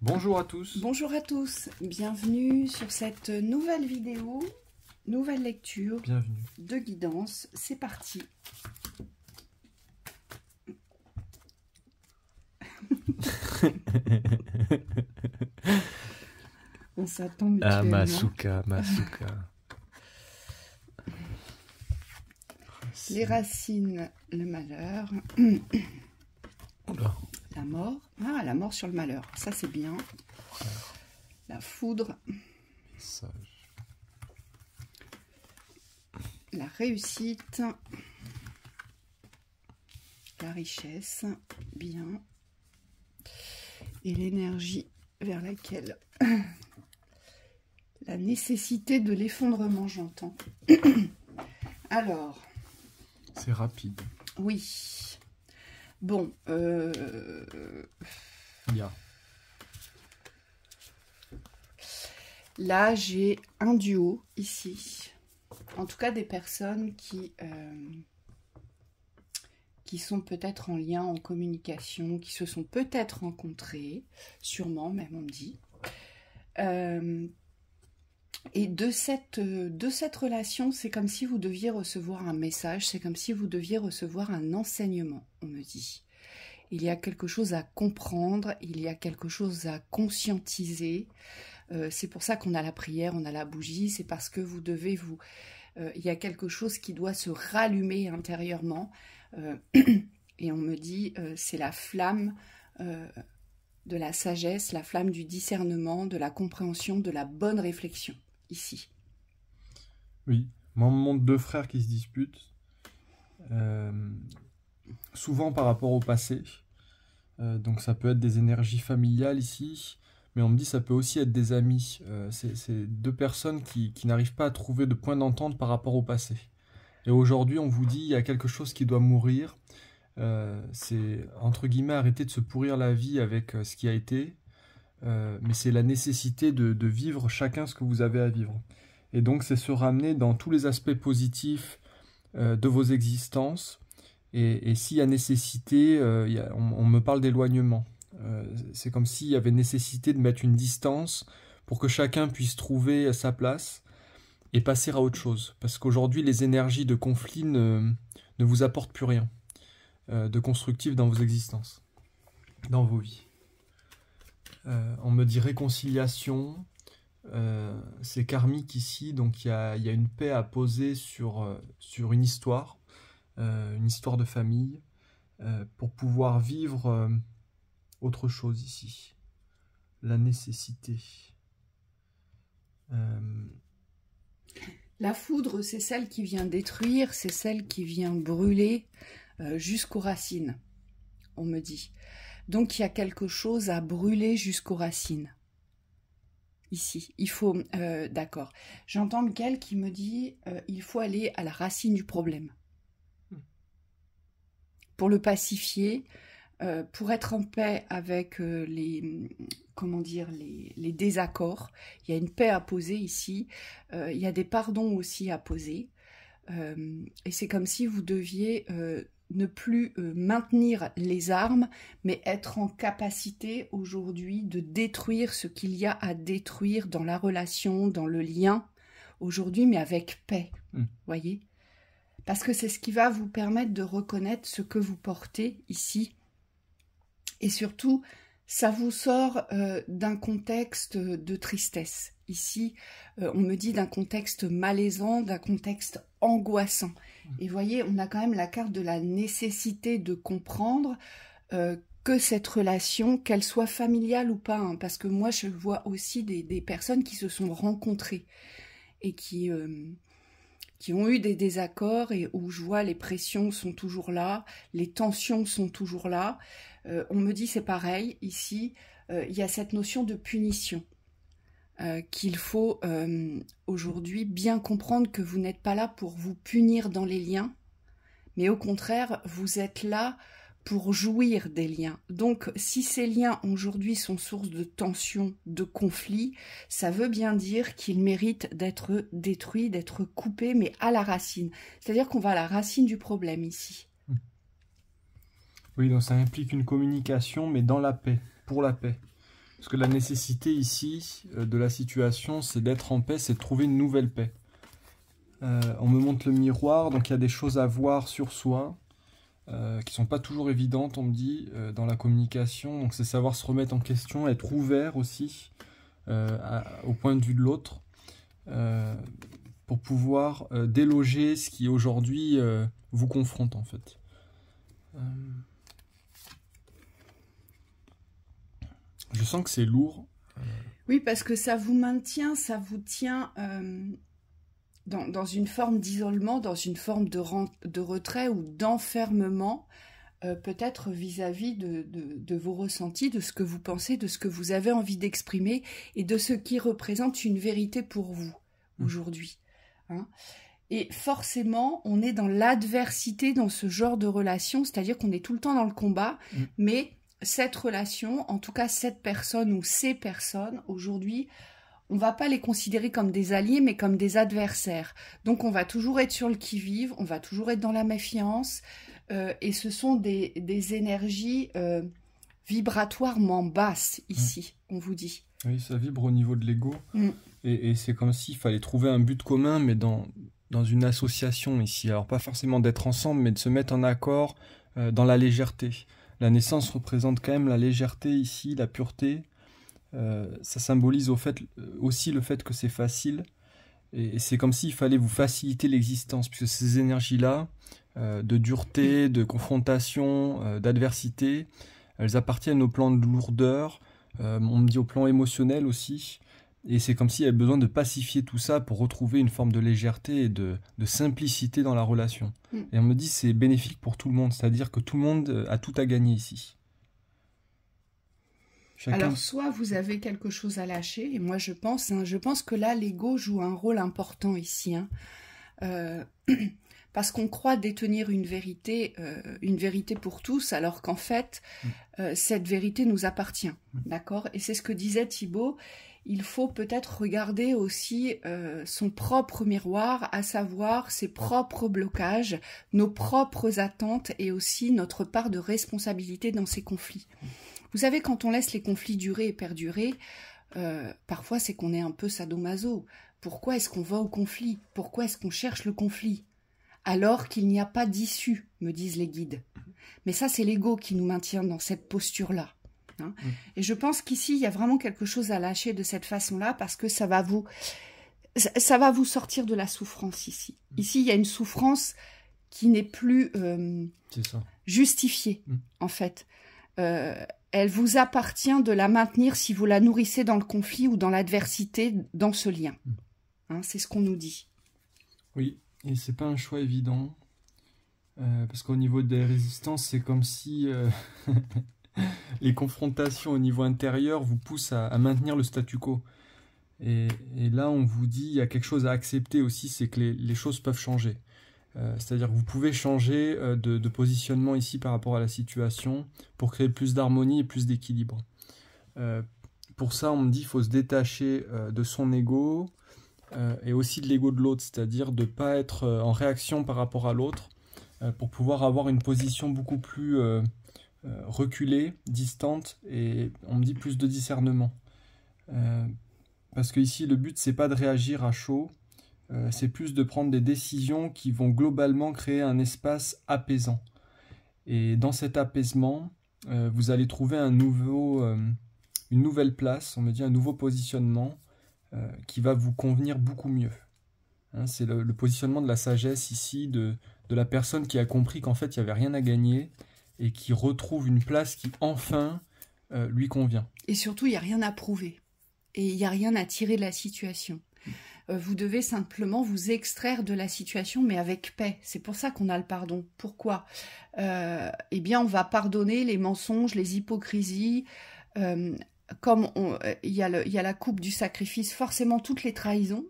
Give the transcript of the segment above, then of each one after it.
Bonjour à tous. Bonjour à tous, bienvenue sur cette nouvelle vidéo, nouvelle lecture Bienvenue. de guidance. C'est parti. On s'attend mutuellement. Ah, Masuka. Les racines, le malheur. Oula. La mort. Ah, la mort sur le malheur. Ça, c'est bien. La foudre. Sage. La réussite. La richesse. Bien. Et l'énergie vers laquelle... La nécessité de l'effondrement, j'entends. Alors... C'est rapide. Oui. Bon, Ya. Là, j'ai un duo ici. En tout cas, des personnes qui sont peut-être en lien, en communication, qui se sont peut-être rencontrées, sûrement même, on me dit. Et de cette relation, c'est comme si vous deviez recevoir un message, c'est comme si vous deviez recevoir un enseignement, on me dit. Il y a quelque chose à comprendre, il y a quelque chose à conscientiser. C'est pour ça qu'on a la prière, on a la bougie, c'est parce que vous devez vous... il y a quelque chose qui doit se rallumer intérieurement. Et on me dit, c'est la flamme de la sagesse, la flamme du discernement, de la compréhension, de la bonne réflexion, ici. Oui, moi on me montre deux frères qui se disputent. Souvent par rapport au passé. Donc ça peut être des énergies familiales ici. Mais on me dit ça peut aussi être des amis. C'est deux personnes qui n'arrivent pas à trouver de point d'entente par rapport au passé. Et aujourd'hui, on vous dit il y a quelque chose qui doit mourir. C'est entre guillemets arrêter de se pourrir la vie avec ce qui a été. Mais c'est la nécessité de vivre chacun ce que vous avez à vivre. Et donc c'est se ramener dans tous les aspects positifs de vos existences. Et s'il y a nécessité, on me parle d'éloignement. C'est comme s'il y avait nécessité de mettre une distance pour que chacun puisse trouver sa place et passer à autre chose. Parce qu'aujourd'hui, les énergies de conflit ne vous apportent plus rien de constructif dans vos existences, dans vos vies. On me dit réconciliation, c'est karmique ici, donc il y a une paix à poser sur une histoire de famille, pour pouvoir vivre autre chose ici. La nécessité. La foudre, c'est celle qui vient détruire, c'est celle qui vient brûler jusqu'aux racines, on me dit. Donc il y a quelque chose à brûler jusqu'aux racines. Ici, il faut... D'accord. J'entends Michael qui me dit il faut aller à la racine du problème. Pour le pacifier, pour être en paix avec les désaccords. Il y a une paix à poser ici. Il y a des pardons aussi à poser. Et c'est comme si vous deviez ne plus maintenir les armes, mais être en capacité aujourd'hui de détruire ce qu'il y a à détruire dans la relation, dans le lien, aujourd'hui, mais avec paix, voyez ? Parce que c'est ce qui va vous permettre de reconnaître ce que vous portez ici. Et surtout, ça vous sort d'un contexte de tristesse. Ici, on me dit d'un contexte malaisant, d'un contexte angoissant. Et voyez, on a quand même la carte de la nécessité de comprendre que cette relation, qu'elle soit familiale ou pas, hein, parce que moi, je vois aussi des personnes qui se sont rencontrées et qui ont eu des désaccords et où je vois les pressions sont toujours là, les tensions sont toujours là. On me dit c'est pareil, ici, il y a cette notion de punition. Qu'il faut aujourd'hui bien comprendre que vous n'êtes pas là pour vous punir dans les liens, mais au contraire, vous êtes là pour jouir des liens. Donc, si ces liens aujourd'hui sont source de tension, de conflit, ça veut bien dire qu'ils méritent d'être détruits, d'être coupés, mais à la racine. C'est-à-dire qu'on va à la racine du problème ici. Oui, donc ça implique une communication, mais dans la paix, pour la paix. Parce que la nécessité ici de la situation, c'est d'être en paix, c'est de trouver une nouvelle paix. On me montre le miroir, donc il y a des choses à voir sur soi, qui sont pas toujours évidentes, on me dit, dans la communication. Donc c'est savoir se remettre en question, être ouvert aussi au point de vue de l'autre, pour pouvoir déloger ce qui aujourd'hui vous confronte en fait. Je sens que c'est lourd. Oui, parce que ça vous maintient, ça vous tient dans une forme d'isolement, dans une forme de retrait ou d'enfermement, peut-être vis-à-vis de vos ressentis, de ce que vous pensez, de ce que vous avez envie d'exprimer et de ce qui représente une vérité pour vous aujourd'hui. Hein. Et forcément, on est dans l'adversité dans ce genre de relation, c'est-à-dire qu'on est tout le temps dans le combat, mais cette relation, en tout cas cette personne ou ces personnes, aujourd'hui, on ne va pas les considérer comme des alliés, mais comme des adversaires. Donc on va toujours être sur le qui-vive, on va toujours être dans la méfiance, et ce sont des énergies vibratoirement basses ici, on vous dit. Oui, ça vibre au niveau de l'ego, et c'est comme s'il fallait trouver un but commun, mais dans une association ici. Alors pas forcément d'être ensemble, mais de se mettre en accord dans la légèreté. La naissance représente quand même la légèreté ici, la pureté. Ça symbolise aussi le fait que c'est facile. Et c'est comme s'il fallait vous faciliter l'existence, puisque ces énergies-là, de dureté, de confrontation, d'adversité, elles appartiennent au plan de lourdeur, on me dit au plan émotionnel aussi. Et c'est comme s'il y avait besoin de pacifier tout ça pour retrouver une forme de légèreté et de simplicité dans la relation. Et on me dit c'est bénéfique pour tout le monde, c'est-à-dire que tout le monde a tout à gagner ici. Alors, soit vous avez quelque chose à lâcher, et moi je pense que là, l'ego joue un rôle important ici. Parce qu'on croit détenir une vérité pour tous, alors qu'en fait, cette vérité nous appartient. D'accord ? Et c'est ce que disait Thibaut. Il faut peut-être regarder aussi son propre miroir, à savoir ses propres blocages, nos propres attentes et aussi notre part de responsabilité dans ces conflits. Vous savez, quand on laisse les conflits durer et perdurer, parfois c'est qu'on est un peu sadomaso. Pourquoi est-ce qu'on va au conflit? Pourquoi est-ce qu'on cherche le conflit? Alors qu'il n'y a pas d'issue, me disent les guides. Mais ça, c'est l'ego qui nous maintient dans cette posture-là. Hein. Et je pense qu'ici, il y a vraiment quelque chose à lâcher de cette façon-là, parce que ça va vous sortir de la souffrance ici. Ici, il y a une souffrance qui n'est plus justifiée, en fait. Elle vous appartient de la maintenir si vous la nourrissez dans le conflit ou dans l'adversité, dans ce lien. Hein, c'est ce qu'on nous dit. Oui, et c'est pas un choix évident, parce qu'au niveau des résistances, c'est comme si les confrontations au niveau intérieur vous poussent à maintenir le statu quo. Et là, on vous dit, il y a quelque chose à accepter aussi, c'est que les choses peuvent changer. C'est-à-dire que vous pouvez changer de positionnement ici par rapport à la situation pour créer plus d'harmonie et plus d'équilibre. Pour ça, on me dit qu'il faut se détacher de son ego et aussi de l'ego de l'autre, c'est-à-dire de ne pas être en réaction par rapport à l'autre pour pouvoir avoir une position beaucoup plus reculée, distante, et on me dit plus de discernement. Parce que ici, le but, c'est pas de réagir à chaud, c'est plus de prendre des décisions qui vont globalement créer un espace apaisant. Et dans cet apaisement, vous allez trouver une nouvelle place, on me dit un nouveau positionnement qui va vous convenir beaucoup mieux. Hein, c'est le positionnement de la sagesse ici, de la personne qui a compris qu'en fait il n'y avait rien à gagner et qui retrouve une place qui enfin lui convient. Et surtout, il n'y a rien à prouver et il n'y a rien à tirer de la situation. Vous devez simplement vous extraire de la situation, mais avec paix. C'est pour ça qu'on a le pardon. Pourquoi ? Eh bien, on va pardonner les mensonges, les hypocrisies. Comme il y a la coupe du sacrifice, forcément toutes les trahisons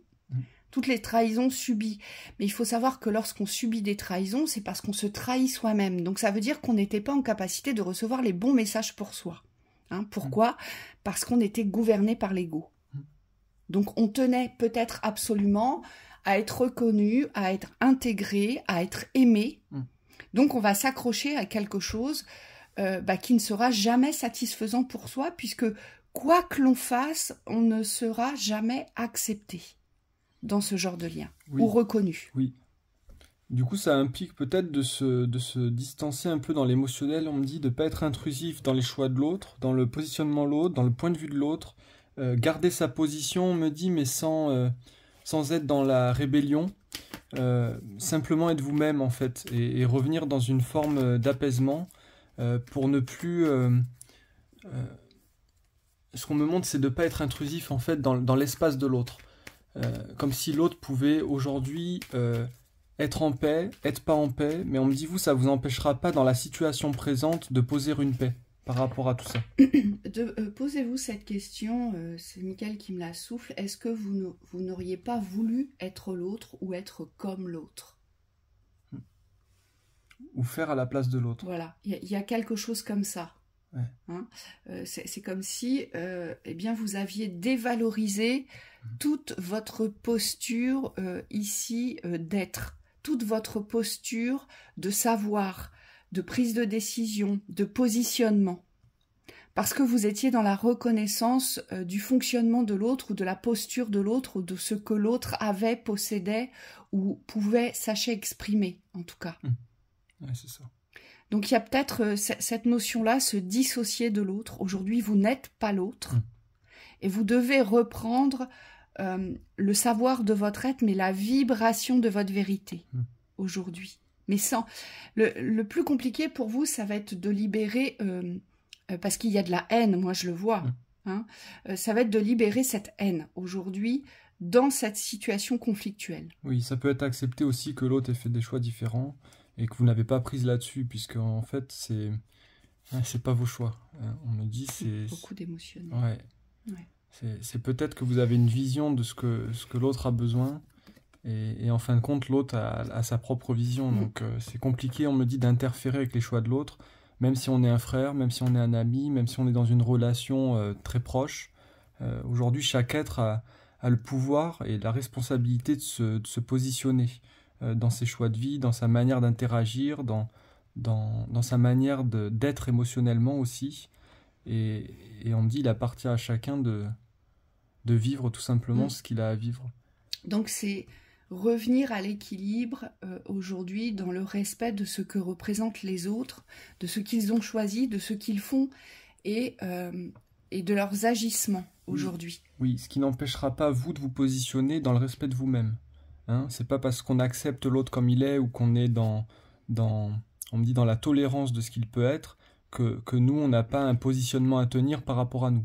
subies. Mais il faut savoir que lorsqu'on subit des trahisons, c'est parce qu'on se trahit soi-même. Donc ça veut dire qu'on n'était pas en capacité de recevoir les bons messages pour soi. Hein, pourquoi ? Parce qu'on était gouverné par l'ego. Donc on tenait peut-être absolument à être reconnu, à être intégré, à être aimé. Donc on va s'accrocher à quelque chose qui ne sera jamais satisfaisant pour soi, puisque quoi que l'on fasse, on ne sera jamais accepté dans ce genre de lien, Oui, ou reconnu. oui. Du coup, ça implique peut-être de se distancer un peu dans l'émotionnel. On me dit de ne pas être intrusif dans les choix de l'autre, dans le positionnement de l'autre, dans le point de vue de l'autre. Garder sa position, on me dit, mais sans être dans la rébellion. Simplement être vous-même, en fait, et revenir dans une forme d'apaisement pour ne plus... ce qu'on me montre, c'est de ne pas être intrusif, en fait, dans l'espace de l'autre. Comme si l'autre pouvait aujourd'hui... être en paix, être pas en paix, mais on me dit, vous, ça vous empêchera pas dans la situation présente de poser une paix par rapport à tout ça. Posez-vous cette question, c'est Mickaël qui me la souffle, est-ce que vous n'auriez pas voulu être l'autre ou être comme l'autre? Ou faire à la place de l'autre. Voilà, il y a quelque chose comme ça. Ouais. Hein, c'est comme si eh bien, vous aviez dévalorisé toute votre posture ici d'être, toute votre posture de savoir, de prise de décision, de positionnement. Parce que vous étiez dans la reconnaissance du fonctionnement de l'autre ou de la posture de l'autre ou de ce que l'autre avait, possédait ou pouvait, sachez exprimer en tout cas. Ouais, c'est ça. Donc il y a peut-être cette notion-là, se dissocier de l'autre. Aujourd'hui, vous n'êtes pas l'autre. Et vous devez reprendre le savoir de votre être, mais la vibration de votre vérité aujourd'hui. Mais sans... Le plus compliqué pour vous, ça va être de libérer, parce qu'il y a de la haine, moi je le vois, hein, ça va être de libérer cette haine aujourd'hui dans cette situation conflictuelle. Oui, ça peut être accepté aussi que l'autre ait fait des choix différents et que vous n'avez pas prise là-dessus, puisque en fait, c'est pas vos choix. On me dit, c'est... Beaucoup d'émotionnel. Ouais. C'est peut-être que vous avez une vision de ce que l'autre a besoin, et en fin de compte, l'autre a sa propre vision. Donc c'est compliqué, on me dit, d'interférer avec les choix de l'autre, même si on est un frère, même si on est un ami, même si on est dans une relation très proche. Aujourd'hui, chaque être a le pouvoir et la responsabilité de se positionner dans ses choix de vie, dans sa manière d'interagir, dans sa manière d'être émotionnellement aussi. Et on me dit, il appartient à chacun de vivre tout simplement ce qu'il a à vivre. Donc c'est revenir à l'équilibre aujourd'hui dans le respect de ce que représentent les autres, de ce qu'ils ont choisi, de ce qu'ils font et de leurs agissements aujourd'hui. Oui, ce qui n'empêchera pas vous de vous positionner dans le respect de vous-même. Hein, c'est pas parce qu'on accepte l'autre comme il est ou qu'on est on me dit, dans la tolérance de ce qu'il peut être que nous, on n'a pas un positionnement à tenir par rapport à nous.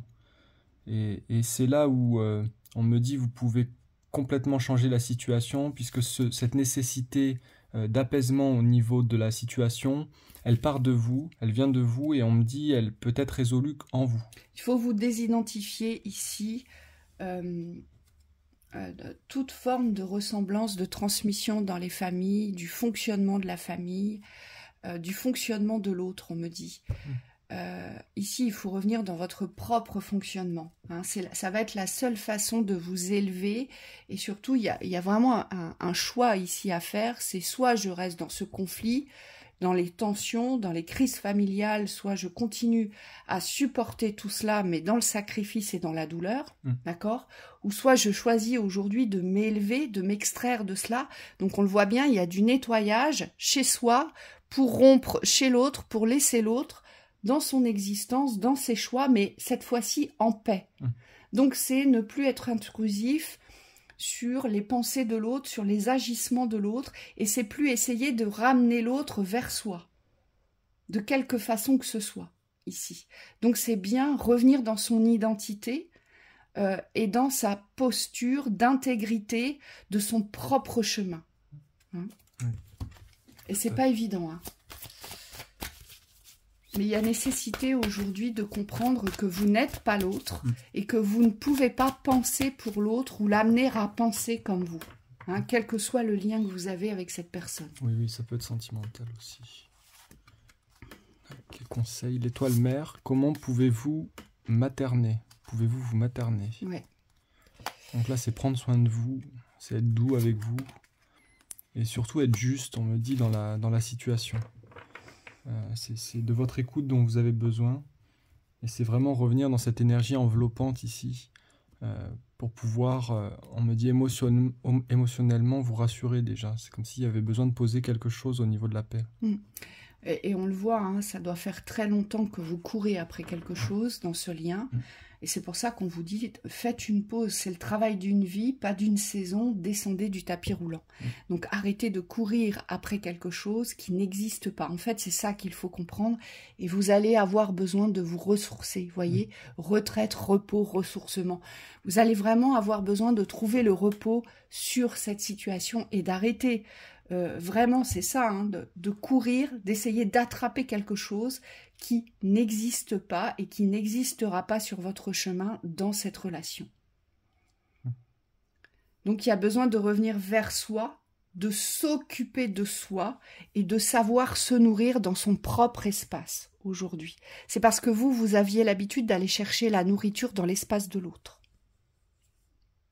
Et c'est là où on me dit, vous pouvez complètement changer la situation, puisque cette nécessité d'apaisement au niveau de la situation, elle part de vous, elle vient de vous, et on me dit, elle peut être résolue en vous. Il faut vous désidentifier ici toute forme de ressemblance, de transmission dans les familles, du fonctionnement de la famille, du fonctionnement de l'autre, on me dit. Ici, il faut revenir dans votre propre fonctionnement. Hein. Ça va être la seule façon de vous élever. Et surtout, il y a vraiment un choix ici à faire. C'est soit je reste dans ce conflit, dans les tensions, dans les crises familiales, soit je continue à supporter tout cela, mais dans le sacrifice et dans la douleur, d'accord ? Ou soit je choisis aujourd'hui de m'élever, de m'extraire de cela. Donc on le voit bien, il y a du nettoyage chez soi pour rompre chez l'autre, pour laisser l'autre dans son existence, dans ses choix, mais cette fois-ci en paix. Donc c'est ne plus être intrusif sur les pensées de l'autre, sur les agissements de l'autre, et c'est plus essayer de ramener l'autre vers soi, de quelque façon que ce soit, ici. Donc c'est bien revenir dans son identité et dans sa posture d'intégrité de son propre chemin. Hein. Et c'est pas évident, hein. Mais il y a nécessité aujourd'hui de comprendre que vous n'êtes pas l'autre et que vous ne pouvez pas penser pour l'autre ou l'amener à penser comme vous, hein, quel que soit le lien que vous avez avec cette personne. Oui, ça peut être sentimental aussi. Quel conseil? L'étoile mère, comment pouvez-vous materner? Pouvez-vous vous materner? Ouais. Donc là, c'est prendre soin de vous, c'est être doux avec vous et surtout être juste, on me dit, dans la situation. C'est de votre écoute dont vous avez besoin Et c'est vraiment revenir dans cette énergie enveloppante ici, pour pouvoir, on me dit émotionnellement, vous rassurer déjà. C'est comme s'il y avait besoin de poser quelque chose au niveau de la paix. Mm. Et on le voit, hein, ça doit faire très longtemps que vous courez après quelque chose dans ce lien. Et c'est pour ça qu'on vous dit, faites une pause. C'est le travail d'une vie, pas d'une saison. Descendez du tapis roulant. Donc arrêtez de courir après quelque chose qui n'existe pas. En fait, c'est ça qu'il faut comprendre. Et vous allez avoir besoin de vous ressourcer. Voyez, retraite, repos, ressourcement. Vous allez vraiment avoir besoin de trouver le repos sur cette situation et d'arrêter. Vraiment, c'est ça, hein, de courir, d'essayer d'attraper quelque chose qui n'existe pas et qui n'existera pas sur votre chemin dans cette relation. Donc, il y a besoin de revenir vers soi, de s'occuper de soi et de savoir se nourrir dans son propre espace aujourd'hui. C'est parce que vous aviez l'habitude d'aller chercher la nourriture dans l'espace de l'autre.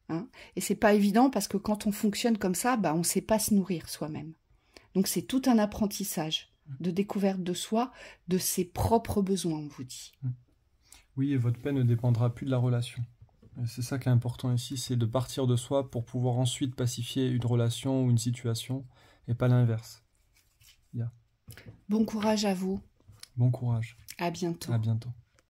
Hein, et c'est pas évident parce que quand on fonctionne comme ça, on ne sait pas se nourrir soi-même. Donc c'est tout un apprentissage de découverte de soi, de ses propres besoins, on vous dit. Oui, et votre paix ne dépendra plus de la relation. C'est ça qui est important ici, c'est de partir de soi pour pouvoir ensuite pacifier une relation ou une situation, et pas l'inverse. Bon courage à vous. Bon courage. À bientôt. À bientôt.